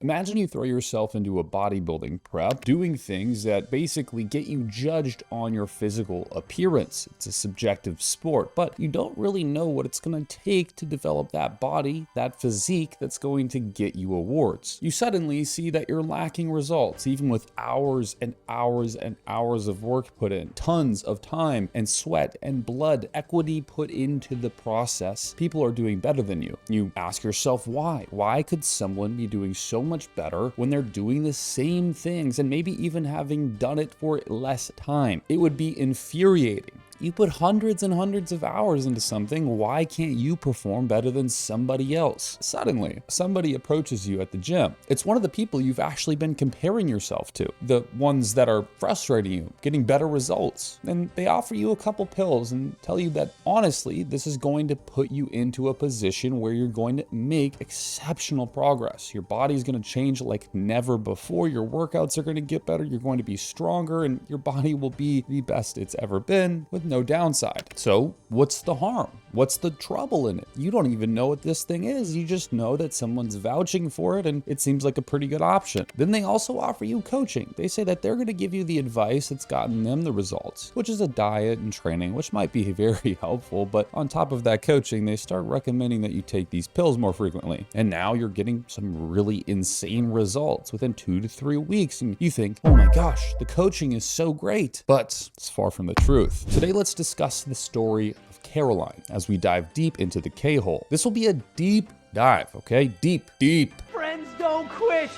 Imagine you throw yourself into a bodybuilding prep, doing things that basically get you judged on your physical appearance. It's a subjective sport, but you don't really know what it's going to take to develop that body, that physique that's going to get you awards. You suddenly see that you're lacking results, even with hours and hours and hours of work put in, tons of time and sweat and blood, equity put into the process. People are doing better than you. You ask yourself why? Why could someone be doing so much better when they're doing the same things and maybe even having done it for less time? It would be infuriating. You put hundreds and hundreds of hours into something, why can't you perform better than somebody else? Suddenly, somebody approaches you at the gym. It's one of the people you've actually been comparing yourself to, the ones that are frustrating you, getting better results. And they offer you a couple pills and tell you that honestly, this is going to put you into a position where you're going to make exceptional progress. Your body's going to change like never before. Your workouts are going to get better. You're going to be stronger and your body will be the best it's ever been with no downside. So what's the harm? What's the trouble in it? You don't even know what this thing is. You just know that someone's vouching for it and it seems like a pretty good option. Then they also offer you coaching. They say that they're going to give you the advice that's gotten them the results, which is a diet and training, which might be very helpful. But on top of that coaching, they start recommending that you take these pills more frequently. And now you're getting some really insane results within 2 to 3 weeks. And you think, oh my gosh, the coaching is so great. But it's far from the truth. Today, let's discuss the story of Caroline as we dive deep into the K-hole. This will be a deep dive, okay? Deep. Friends don't quit.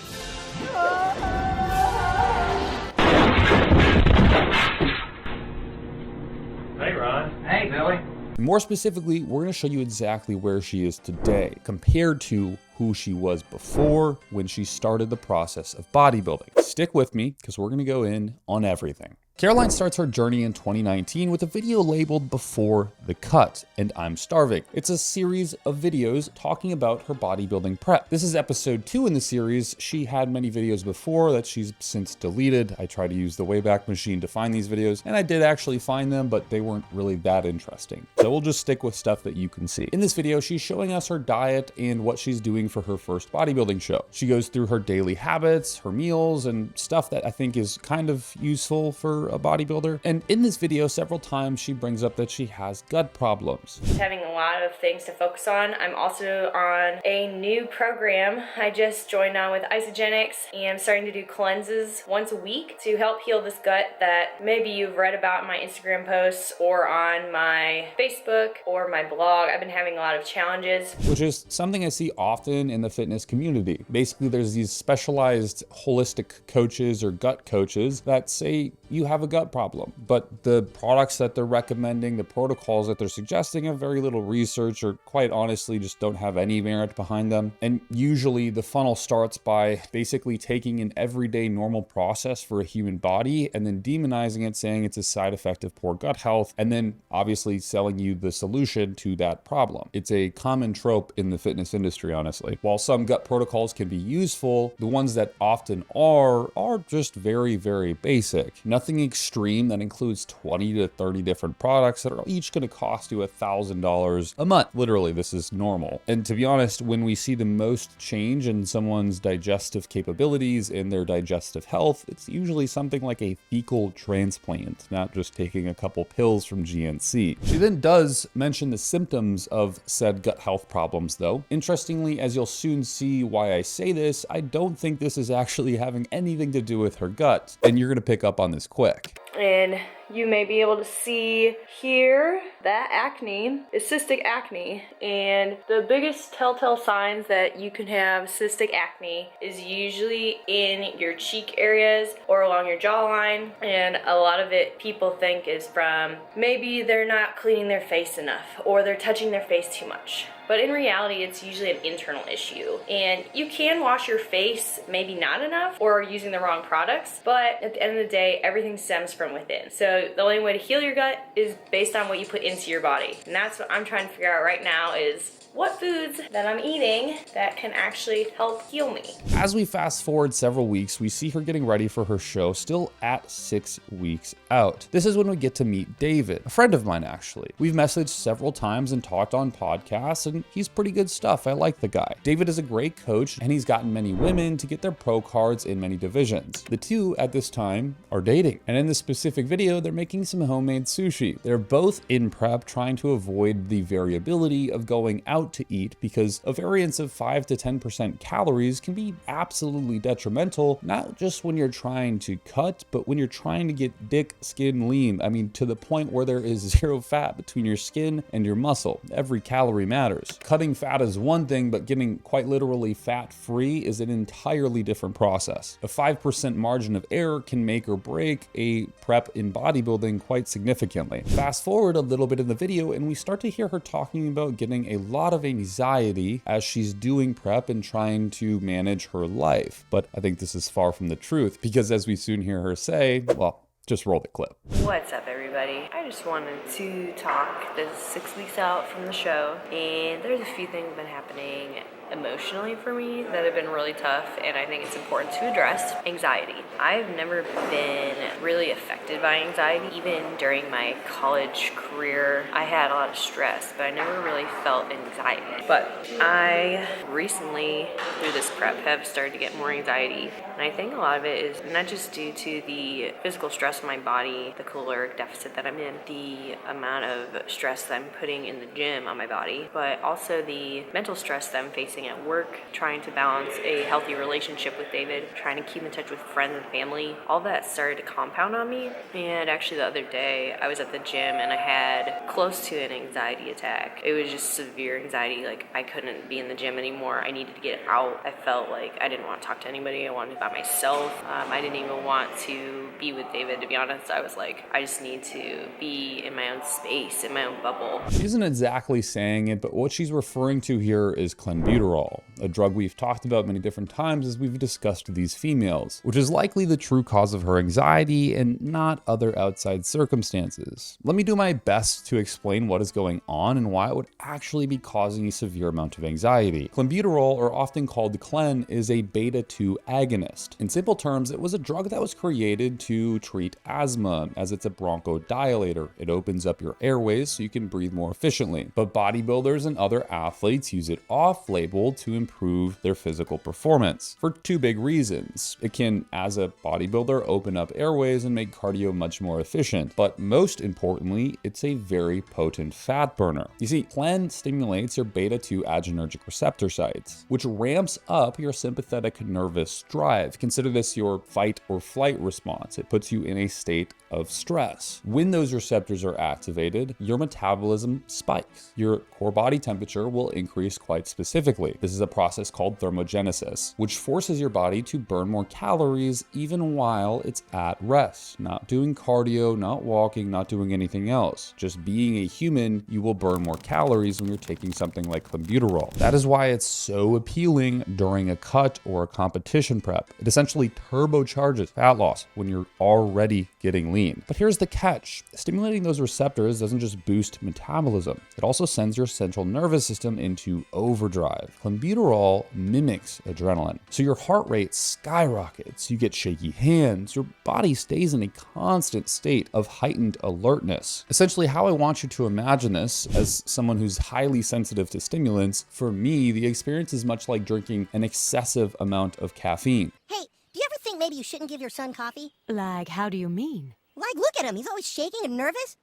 Hey, Ron. Hey, Billy. More specifically, we're going to show you exactly where she is today compared to who she was before when she started the process of bodybuilding. Stick with me because we're going to go in on everything. Caroline starts her journey in 2019 with a video labeled Before the Cut and I'm Starving. It's a series of videos talking about her bodybuilding prep. This is episode 2 in the series. She had many videos before that she's since deleted. I tried to use the Wayback Machine to find these videos and I did actually find them, but they weren't really that interesting. So we'll just stick with stuff that you can see. In this video, she's showing us her diet and what she's doing for her first bodybuilding show. She goes through her daily habits, her meals, and stuff that I think is kind of useful for a bodybuilder. And in this video, several times she brings up that she has gut problems. Having a lot of things to focus on. I'm also on a new program. I just joined on with Isogenics and I'm starting to do cleanses once a week to help heal this gut that maybe you've read about in my Instagram posts or on my Facebook or my blog. I've been having a lot of challenges. Which is something I see often in the fitness community. Basically, there's these specialized holistic coaches or gut coaches that say you have a gut problem, but the products that they're recommending, the protocols that they're suggesting have very little research or quite honestly just don't have any merit behind them. And usually the funnel starts by basically taking an everyday normal process for a human body and then demonizing it, saying it's a side effect of poor gut health, and then obviously selling you the solution to that problem. It's a common trope in the fitness industry, honestly. While some gut protocols can be useful, the ones that often are just very, very basic. Nothing extreme that includes 20 to 30 different products that are each going to cost you $1,000 a month. Literally, this is normal. And to be honest, when we see the most change in someone's digestive capabilities and their digestive health, it's usually something like a fecal transplant, not just taking a couple pills from GNC. She then does mention the symptoms of said gut health problems though. Interestingly, as you'll soon see why I say this, I don't think this is actually having anything to do with her gut, and you're going to pick up on this quick. And you may be able to see here that acne is cystic acne, and the biggest telltale signs that you can have cystic acne is usually in your cheek areas or along your jawline, and a lot of it people think is from maybe they're not cleaning their face enough or they're touching their face too much. But in reality, it's usually an internal issue. And you can wash your face, maybe not enough, or using the wrong products, but at the end of the day, everything stems from within. So the only way to heal your gut is based on what you put into your body. And that's what I'm trying to figure out right now is what foods that I'm eating that can actually help heal me. As we fast forward several weeks, we see her getting ready for her show, still at 6 weeks out. This is when we get to meet David, a friend of mine actually. We've messaged several times and talked on podcasts, and he's pretty good stuff. I like the guy. David is a great coach, and he's gotten many women to get their pro cards in many divisions. The two at this time are dating, and in this specific video, they're making some homemade sushi. They're both in prep trying to avoid the variability of going out to eat because a variance of 5 to 10% calories can be absolutely detrimental, not just when you're trying to cut, but when you're trying to get dick skin lean. I mean, to the point where there is zero fat between your skin and your muscle. Every calorie matters. Cutting fat is one thing, but getting quite literally fat-free is an entirely different process. A 5% margin of error can make or break a prep in bodybuilding quite significantly. Fast forward a little bit in the video and we start to hear her talking about getting a lot of anxiety as she's doing prep and trying to manage her life. But I think this is far from the truth because as we soon hear her say, well, just roll the clip. What's up, everybody? I just wanted to talk. This is 6 weeks out from the show, and there's a few things been happening emotionally for me that have been really tough, and I think it's important to address. Anxiety. I've never been really affected by anxiety. Even during my college career, I had a lot of stress, but I never really felt anxiety. But I recently, through this prep, have started to get more anxiety, and I think a lot of it is not just due to the physical stress in my body, the caloric deficit that I'm in, the amount of stress that I'm putting in the gym on my body, but also the mental stress that I'm facing at work, trying to balance a healthy relationship with David, trying to keep in touch with friends and family. All that started to compound on me. And actually the other day I was at the gym and I had close to an anxiety attack. It was just severe anxiety. Like I couldn't be in the gym anymore. I needed to get out. I felt like I didn't want to talk to anybody. I wanted to be by myself. I didn't even want to be with David, to be honest. I was like, I just need to be in my own space, in my own bubble. She isn't exactly saying it, but what she's referring to here is Clenbuterol, a drug we've talked about many different times as we've discussed these females, which is likely the true cause of her anxiety and not other outside circumstances. Let me do my best to explain what is going on and why it would actually be causing a severe amount of anxiety. Clenbuterol, or often called Clen, is a beta-2 agonist. In simple terms, it was a drug that was created to treat asthma, as it's a bronchodilator. It opens up your airways so you can breathe more efficiently. But bodybuilders and other athletes use it off-label to improve their physical performance for two big reasons. It can, as a bodybuilder, open up airways and make cardio much more efficient. But most importantly, it's a very potent fat burner. You see, Clen stimulates your beta-2 adrenergic receptor sites, which ramps up your sympathetic nervous drive. Consider this your fight or flight response. It puts you in a state of stress. When those receptors are activated, your metabolism spikes. Your core body temperature will increase quite specifically. This is a process called thermogenesis, which forces your body to burn more calories even while it's at rest. Not doing cardio, not walking, not doing anything else. Just being a human, you will burn more calories when you're taking something like Clenbuterol. That is why it's so appealing during a cut or a competition prep. It essentially turbocharges fat loss when you're already getting lean. But here's the catch. Stimulating those receptors doesn't just boost metabolism. It also sends your central nervous system into overdrive. Clenbuterol mimics adrenaline. So your heart rate skyrockets, you get shaky hands, your body stays in a constant state of heightened alertness. Essentially, how I want you to imagine this, as someone who's highly sensitive to stimulants, for me, the experience is much like drinking an excessive amount of caffeine. Hey, do you ever think maybe you shouldn't give your son coffee? Like, how do you mean? Like, look at him. He's always shaking and nervous.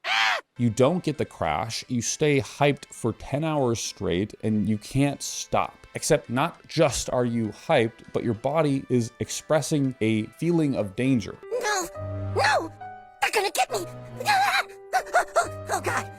You don't get the crash, you stay hyped for 10 hours straight, and you can't stop. Except not just are you hyped, but your body is expressing a feeling of danger. No, no, they're gonna get me. Oh, God.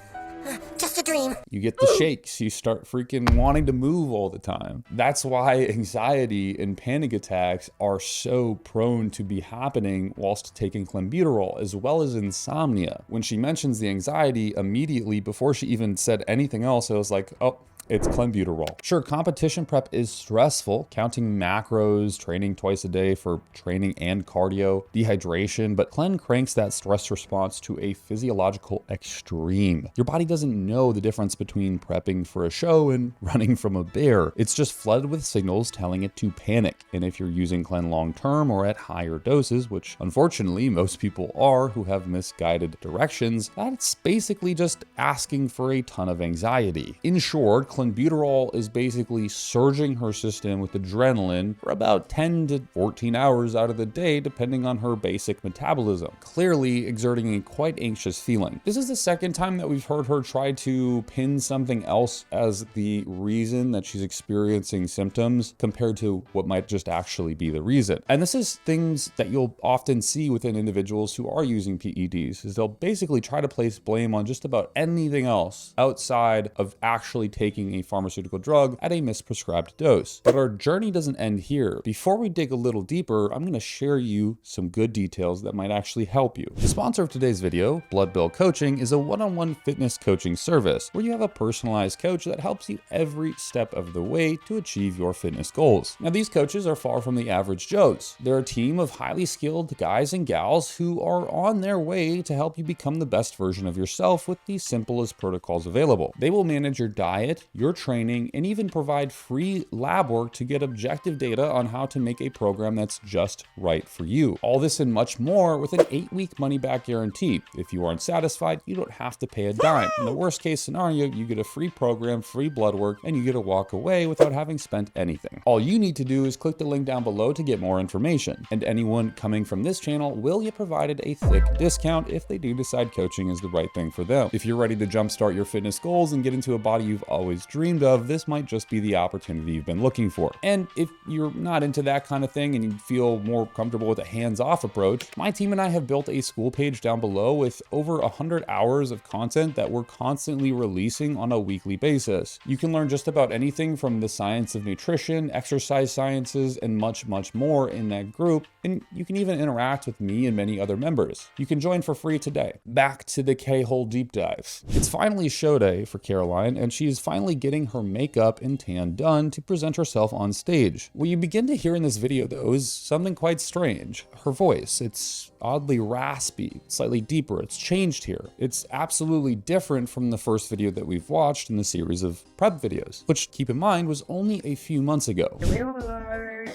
Just a dream. You get the shakes, you start freaking wanting to move all the time. That's why anxiety and panic attacks are so prone to be happening whilst taking Clenbuterol, as well as insomnia. When she mentions the anxiety, immediately before she even said anything else, I was like, oh, It's Clenbuterol. Sure, competition prep is stressful, counting macros, training twice a day for training and cardio, dehydration, but Clen cranks that stress response to a physiological extreme. Your body doesn't know the difference between prepping for a show and running from a bear. It's just flooded with signals telling it to panic. And if you're using Clen long-term or at higher doses, which unfortunately most people are who have misguided directions, that's basically just asking for a ton of anxiety. In short, Clenbuterol is basically surging her system with adrenaline for about 10 to 14 hours out of the day, depending on her basic metabolism, clearly exerting a quite anxious feeling. This is the second time that we've heard her try to pin something else as the reason that she's experiencing symptoms compared to what might just actually be the reason. And this is things that you'll often see within individuals who are using PEDs, is they'll basically try to place blame on just about anything else outside of actually taking a pharmaceutical drug at a misprescribed dose. But our journey doesn't end here. Before we dig a little deeper, I'm going to share you some good details that might actually help you. The sponsor of today's video, Blood Bill Coaching, is a one-on-one fitness coaching service where you have a personalized coach that helps you every step of the way to achieve your fitness goals. Now, these coaches are far from the average Joes. They're a team of highly skilled guys and gals who are on their way to help you become the best version of yourself with the simplest protocols available. They will manage your diet, your training, and even provide free lab work to get objective data on how to make a program that's just right for you. All this and much more with an 8-week money-back guarantee. If you aren't satisfied, you don't have to pay a dime. In the worst case scenario, you get a free program, free blood work, and you get to walk away without having spent anything. All you need to do is click the link down below to get more information. And anyone coming from this channel will get provided a thick discount if they do decide coaching is the right thing for them. If you're ready to jumpstart your fitness goals and get into a body you've always dreamed of, this might just be the opportunity you've been looking for. And if you're not into that kind of thing and you feel more comfortable with a hands-off approach, my team and I have built a school page down below with over 100 hours of content that we're constantly releasing on a weekly basis. You can learn just about anything from the science of nutrition, exercise sciences, and much, much more in that group. And you can even interact with me and many other members. You can join for free today. Back to the K-hole deep dive. It's finally show day for Caroline, and she's finally getting her makeup and tan done to present herself on stage. What you begin to hear in this video, though, is something quite strange. Her voice, it's oddly raspy, slightly deeper. It's changed here. It's absolutely different from the first video that we've watched in the series of prep videos, which, keep in mind, was only a few months ago. Here we are,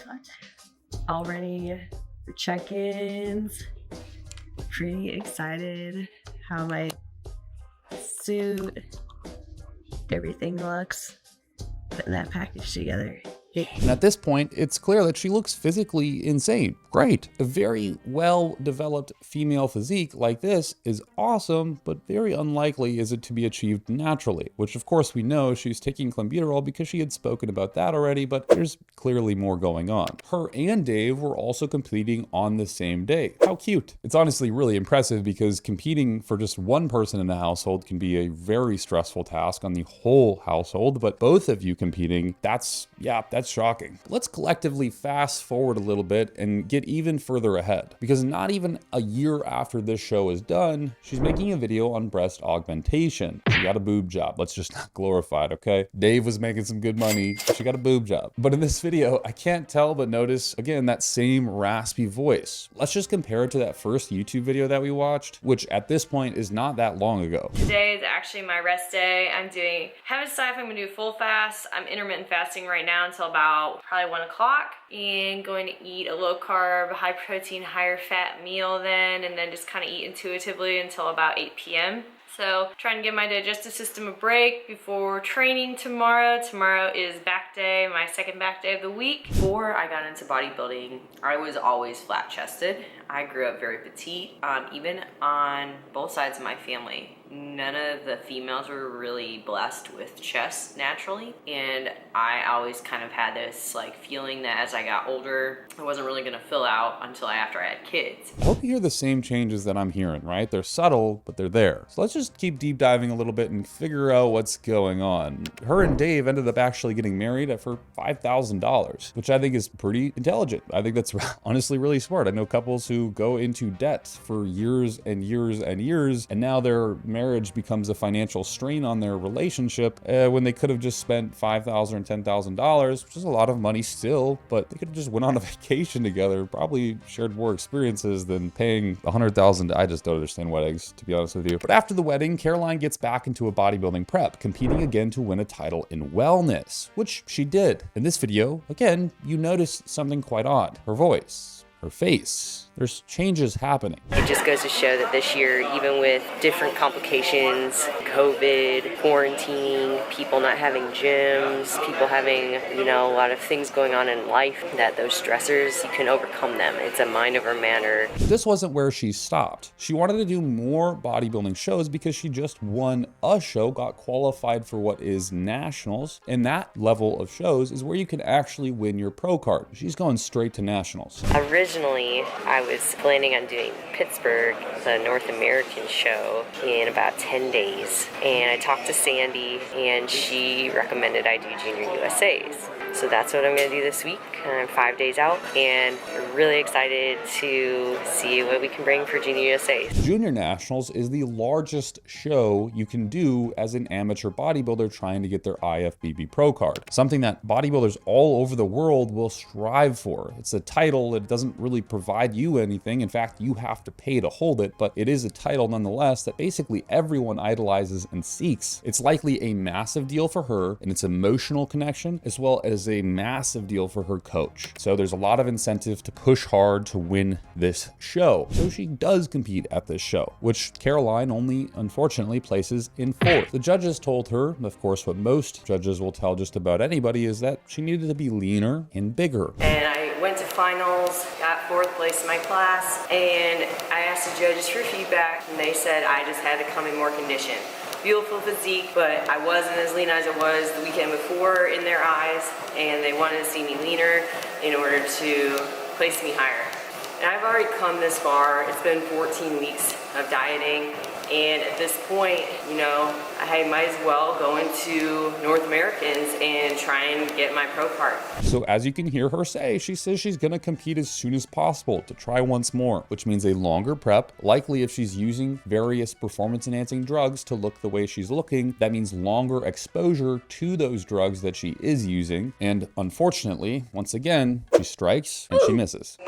all ready for check-ins. Pretty excited how my suit, everything looks. Putting that package together. And at this point, it's clear that she looks physically insane. Great. A very well-developed female physique like this is awesome, but very unlikely is it to be achieved naturally, which of course we know she's taking Clenbuterol because she had spoken about that already, but there's clearly more going on. Her and Dave were also competing on the same day. How cute. It's honestly really impressive because competing for just one person in a household can be a very stressful task on the whole household, but both of you competing, that's shocking. Let's collectively fast forward a little bit and get even further ahead, because not even a year after this show is done, she's making a video on breast augmentation. She got a boob job. Let's just not glorify it, okay? Dave was making some good money. She got a boob job. But in this video, I can't tell but notice, again, that same raspy voice. Let's just compare it to that first YouTube video that we watched, which at this point is not that long ago. Today is actually my rest day. Haven't decided if I'm gonna do full fast. I'm intermittent fasting right now until about probably 1 o'clock, and going to eat a low carb, high protein, higher fat meal then, and then just kind of eat intuitively until about 8 p.m. So trying to give my digestive system a break before training tomorrow. Tomorrow is back day, my second back day of the week. Before I got into bodybuilding, I was always flat chested. I grew up very petite, even on both sides of my family. None of the females were really blessed with chests naturally, and I always kind of had this like feeling that as I got older, I wasn't really gonna fill out until after I had kids. I hope you hear the same changes that I'm hearing, right? They're subtle, but they're there. So let's just keep deep diving a little bit and figure out what's going on. Her and Dave ended up actually getting married for $5,000, which I think is pretty intelligent. I think that's honestly really smart. I know couples who go into debt for years and years and years, and now their marriage becomes a financial strain on their relationship when they could have just spent $5,000 or $10,000, which is a lot of money still, but they could have just went on a vacation together, probably shared more experiences than paying $100,000. I just don't understand weddings, to be honest with you. But after the wedding, Caroline gets back into a bodybuilding prep, competing again to win a title in wellness, which she did. In this video, again, you notice something quite odd. Her voice, her face. There's changes happening. It just goes to show that this year, even with different complications, COVID, quarantining, people not having gyms, people having, a lot of things going on in life, that those stressors, you can overcome them. It's a mind over matter. This wasn't where she stopped. She wanted to do more bodybuilding shows because she just won a show, got qualified for what is nationals, and that level of shows is where you can actually win your pro card. She's going straight to nationals. Originally, I was planning on doing Pittsburgh, the North American show, in about 10 days. And I talked to Sandy, and she recommended I do Junior USAs. So that's what I'm going to do this week. I'm 5 days out, and I'm really excited to see what we can bring for Junior USAs. Junior Nationals is the largest show you can do as an amateur bodybuilder trying to get their IFBB Pro card. Something that bodybuilders all over the world will strive for. It's a title that doesn't really provide you anything. In fact, you have to pay to hold it, but it is a title nonetheless that basically everyone idolizes and seeks. It's likely a massive deal for her and its emotional connection, as well as a massive deal for her coach. So there's a lot of incentive to push hard to win this show. So she does compete at this show, which Caroline only unfortunately places in fourth. The judges told her, of course, what most judges will tell just about anybody, is that she needed to be leaner and bigger. And I went to finals, got fourth place in my class, and I asked the judges for feedback, and they said I just had to come in more condition. Beautiful physique, but I wasn't as lean as I was the weekend before in their eyes, and they wanted to see me leaner in order to place me higher. And I've already come this far. It's been 14 weeks of dieting, and at this point, I might as well go into North Americans and try and get my pro card. So as you can hear her say, she says she's gonna compete as soon as possible to try once more, which means a longer prep. Likely if she's using various performance enhancing drugs to look the way she's looking, that means longer exposure to those drugs that she is using. And unfortunately, once again, she strikes and she misses.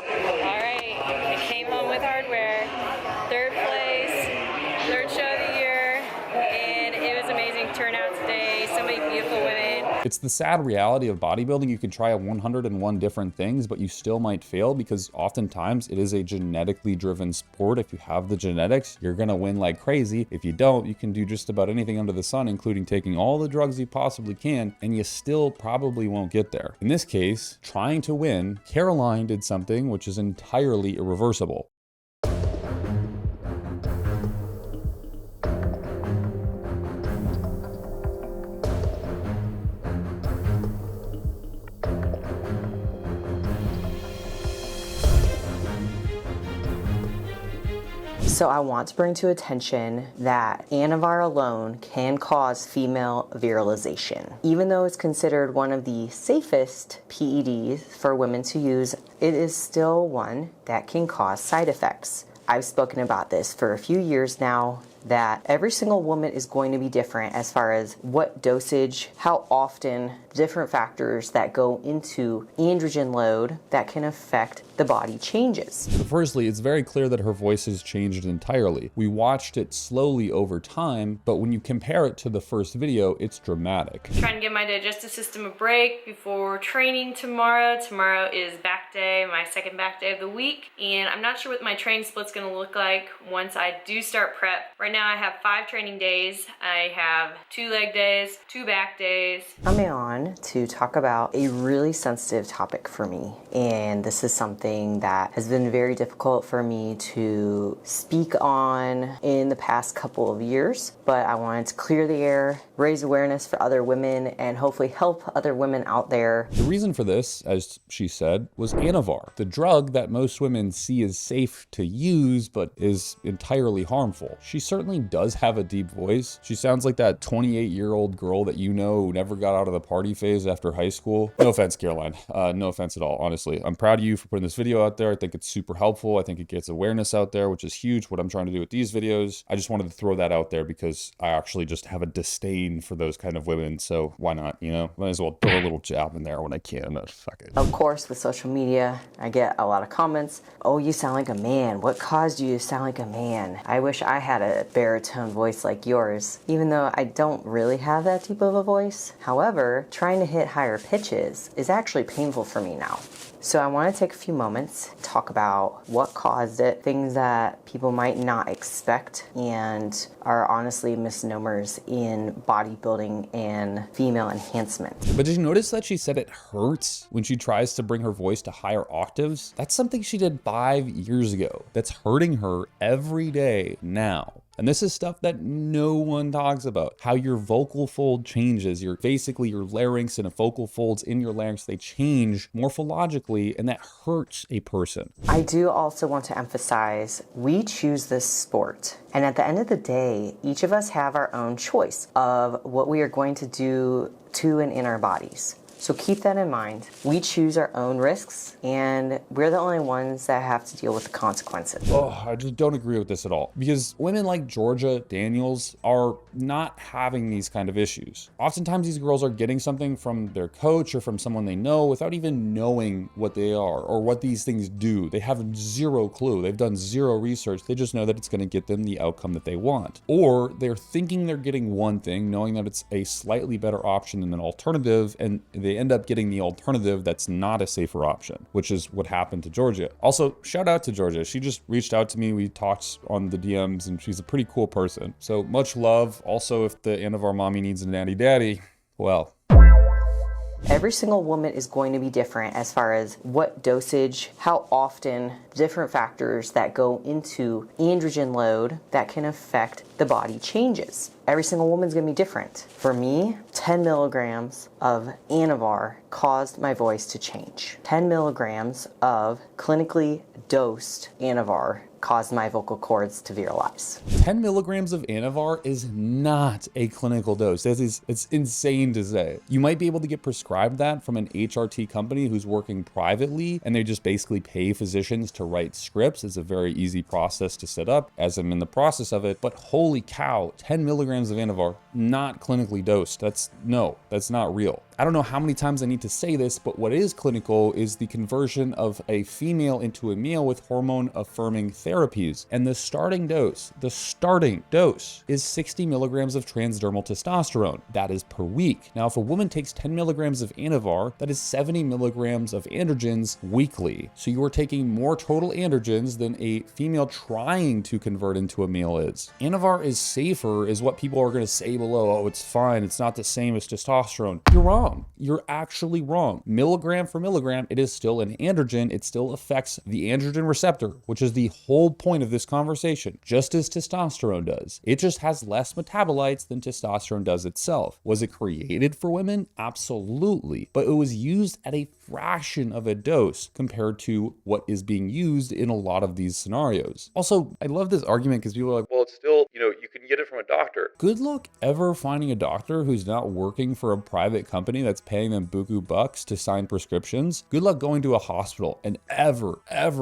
It's the sad reality of bodybuilding. You can try 101 different things, but you still might fail because oftentimes it is a genetically driven sport. If you have the genetics, you're gonna win like crazy. If you don't, you can do just about anything under the sun, including taking all the drugs you possibly can, and you still probably won't get there. In this case, trying to win, Caroline did something which is entirely irreversible. So I want to bring to attention that Anavar alone can cause female virilization. Even though it's considered one of the safest PEDs for women to use, it is still one that can cause side effects. I've spoken about this for a few years now, that every single woman is going to be different as far as what dosage, how often, different factors that go into androgen load that can affect the body changes. So firstly, it's very clear that her voice has changed entirely. We watched it slowly over time, but when you compare it to the first video, it's dramatic. Trying to give my digestive system a break before training tomorrow. Tomorrow is back day, my second back day of the week, and I'm not sure what my training split's gonna look like once I do start prep. Right Right now I have 5 training days. I have 2 leg days, 2 back days. I'm on to talk about a really sensitive topic for me, and this is something that has been very difficult for me to speak on in the past couple of years, but I wanted to clear the air, raise awareness for other women, and hopefully help other women out there. The reason for this, as she said, was Anavar, the drug that most women see as safe to use but is entirely harmful. She certainly does have a deep voice. She sounds like that 28-year-old girl that you know who never got out of the party phase after high school. No offense, Caroline. No offense at all, honestly. I'm proud of you for putting this video out there. I think it's super helpful. I think it gets awareness out there, which is huge, what I'm trying to do with these videos. I just wanted to throw that out there because I actually just have a disdain for those kind of women, so why not, you know? Might as well throw a little jab in there when I can. Fuck it. Of course, with social media, I get a lot of comments. Oh, you sound like a man. What caused you to sound like a man? I wish I had a baritone voice like yours, even though I don't really have that deep of a voice. However, trying to hit higher pitches is actually painful for me now. So I want to take a few moments, talk about what caused it, things that people might not expect and are honestly misnomers in bodybuilding and female enhancement. But did you notice that she said it hurts when she tries to bring her voice to higher octaves? That's something she did 5 years ago. That's hurting her every day now. And this is stuff that no one talks about. How your vocal fold changes. Basically your larynx and vocal folds in your larynx, they change morphologically, and that hurts a person. I do also want to emphasize, we choose this sport. And at the end of the day, each of us have our own choice of what we are going to do to and in our bodies. So keep that in mind. We choose our own risks, and we're the only ones that have to deal with the consequences. Oh, I just don't agree with this at all. Because women like Georgia Daniels are not having these kind of issues. Oftentimes these girls are getting something from their coach or from someone they know without even knowing what they are or what these things do. They have zero clue. They've done zero research. They just know that it's going to get them the outcome that they want. Or they're thinking they're getting one thing, knowing that it's a slightly better option than an alternative, and they end up getting the alternative that's not a safer option, which is what happened to Georgia. Also, shout out to Georgia. She just reached out to me. We talked on the DMs, and she's a pretty cool person. So much love. Also, if the Anavar mommy needs a nanny daddy, well. Every single woman is going to be different as far as what dosage, how often, different factors that go into androgen load that can affect the body changes. Every single woman's going to be different. For me, 10 milligrams of Anavar caused my voice to change. 10 milligrams of clinically dosed Anavar caused my vocal cords to viralize. 10 milligrams of Anavar is not a clinical dose. It's insane to say. You might be able to get prescribed that from an HRT company who's working privately, and they just basically pay physicians to write scripts. It's a very easy process to set up, as I'm in the process of it. But holy cow, 10 milligrams of Anavar, not clinically dosed. That's not real. I don't know how many times I need to say this, but what is clinical is the conversion of a female into a male with hormone-affirming therapies. And the starting dose is 60 milligrams of transdermal testosterone. That is per week. Now, if a woman takes 10 milligrams of Anavar, that is 70 milligrams of androgens weekly. So you are taking more total androgens than a female trying to convert into a male is. Anavar is safer, is what people are going to say below. Oh, it's fine. It's not the same as testosterone. You're wrong. You're actually wrong. Milligram for milligram, it is still an androgen. It still affects the androgen receptor, which is the whole point of this conversation, just as testosterone does. It just has less metabolites than testosterone does itself. Was it created for women? Absolutely. But it was used at a fraction of a dose compared to what is being used in a lot of these scenarios. Also, I love this argument because people are like, well, it's still, you can get it from a doctor. Good luck ever finding a doctor who's not working for a private company that's paying them buku bucks to sign prescriptions. Good luck going to a hospital and ever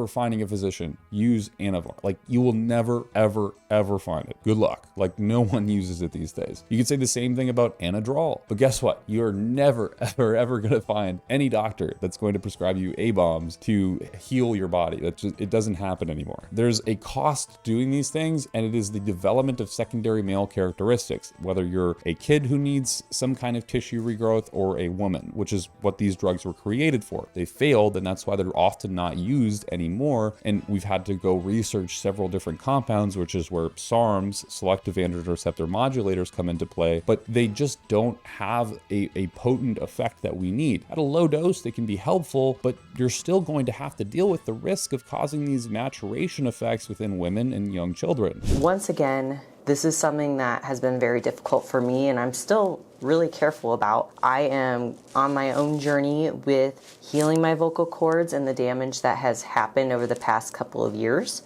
finding a physician use Anavar. Like, you will never, ever find it. Good luck. Like, no one uses it these days. You could say the same thing about Anadrol, but guess what? You're never, ever going to find any doctor that's going to prescribe you A-bombs to heal your body. It doesn't happen anymore. There's a cost doing these things, and it is the development of secondary secondary male characteristics, whether you're a kid who needs some kind of tissue regrowth or a woman, which is what these drugs were created for. They failed, and that's why they're often not used anymore. And we've had to go research several different compounds, which is where SARMs, selective androgen receptor modulators, come into play, but they just don't have a potent effect that we need. At a low dose, they can be helpful, but you're still going to have to deal with the risk of causing these maturation effects within women and young children. Once again, this is something that has been very difficult for me, and I'm still really careful about. I am on my own journey with healing my vocal cords and the damage that has happened over the past couple of years.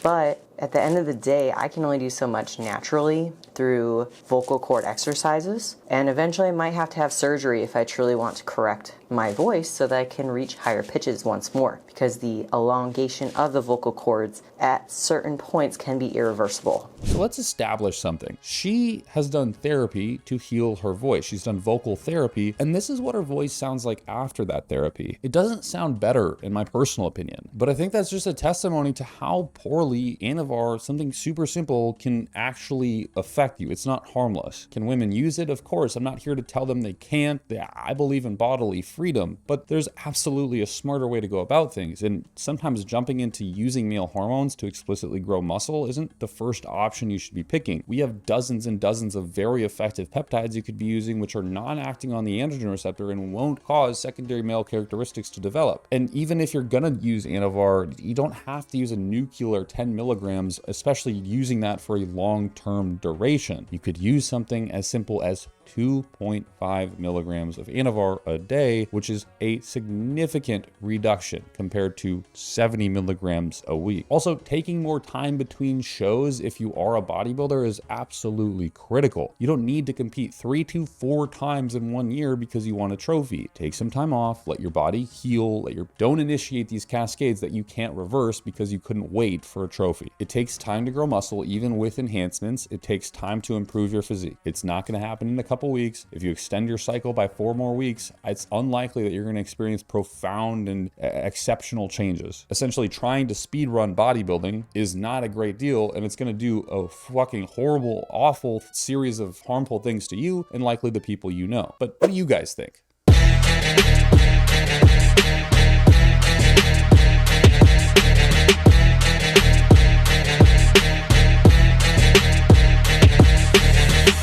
But at the end of the day, I can only do so much naturally through vocal cord exercises, and eventually I might have to have surgery if I truly want to correct my voice so that I can reach higher pitches once more, because the elongation of the vocal cords at certain points can be irreversible. So let's establish something. She has done therapy to heal her voice. She's done vocal therapy, and this is what her voice sounds like after that therapy. It doesn't sound better, in my personal opinion, but I think that's just a testimony to how poorly Anavar, something super simple, can actually affect you. It's not harmless. Can women use it? Of course. I'm not here to tell them they can't. I believe in bodily freedom, but there's absolutely a smarter way to go about things. And sometimes jumping into using male hormones to explicitly grow muscle isn't the first option you should be picking. We have dozens and dozens of very effective peptides you could be using, which are non-acting on the androgen receptor and won't cause secondary male characteristics to develop. And even if you're gonna use Anavar, you don't have to use a nuclear 10 milligrams, especially using that for a long-term duration. You could use something as simple as 2.5 milligrams of Anavar a day, which is a significant reduction compared to 70 milligrams a week. Also, taking more time between shows if you are a bodybuilder is absolutely critical. You don't need to compete 3 to 4 times in 1 year because you want a trophy. Take some time off, let your body heal, don't initiate these cascades that you can't reverse because you couldn't wait for a trophy. It takes time to grow muscle, even with enhancements. It takes time to improve your physique. It's not going to happen in a couple weeks. If you extend your cycle by 4 more weeks, it's unlikely that you're going to experience profound and exceptional changes. Essentially, trying to speed run bodybuilding is not a great deal, and it's going to do a fucking horrible, awful series of harmful things to you and likely the people you know. But what do you guys think?